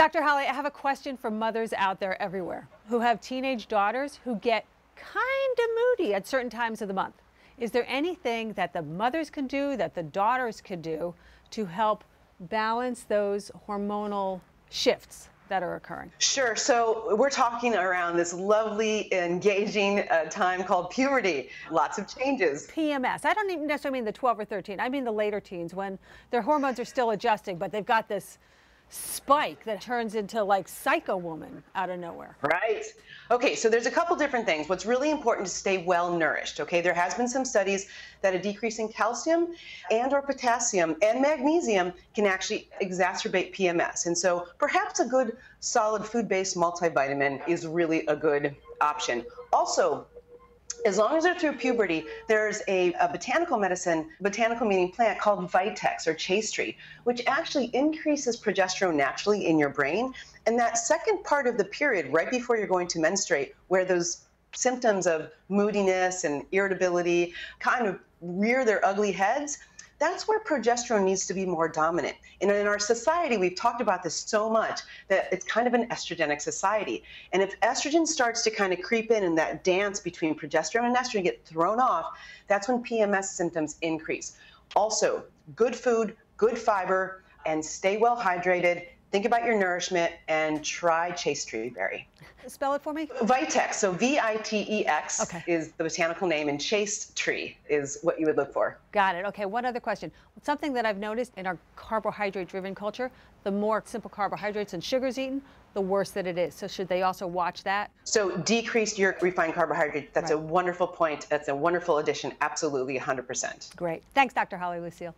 Dr. Holly, I have a question for mothers out there everywhere who have teenage daughters who get kind of moody at certain times of the month. Is there anything that the mothers can do, that the daughters could do to help balance those hormonal shifts that are occurring? Sure. So we're talking around this lovely, engaging time called puberty. Lots of changes. PMS. I don't even necessarily mean the 12 or 13. I mean the later teens when their hormones are still adjusting, but they've got this spike that turns into like Psycho Woman out of nowhere. Right. Okay, so there's a couple different things. What's really important to stay well nourished. Okay, there has been some studies that a decrease in calcium and or potassium and magnesium can actually exacerbate PMS. And so perhaps a good solid food-based multivitamin is really a good option. Also, as long as they're through puberty, there's a botanical medicine, botanical meaning plant, called Vitex or Chastetree, which actually increases progesterone naturally in your brain. And that second part of the period, right before you're going to menstruate, where those symptoms of moodiness and irritability kind of rear their ugly heads, that's where progesterone needs to be more dominant. And in our society, we've talked about this so much that it's kind of an estrogenic society. And if estrogen starts to kind of creep in and that dance between progesterone and estrogen get thrown off, that's when PMS symptoms increase. Also, good food, good fiber, and stay well hydrated. Think about your nourishment and try Chastetree berry. Spell it for me. Vitex, so Vitex Okay. is the botanical name, and Chastetree is what you would look for. Got it. Okay, one other question. Something that I've noticed in our carbohydrate-driven culture, the more simple carbohydrates and sugars eaten, the worse that it is. So should they also watch that? So decrease your refined carbohydrate. That's Right. a wonderful point. That's a wonderful addition. Absolutely, 100%. Great. Thanks, Dr. Holly Lucille.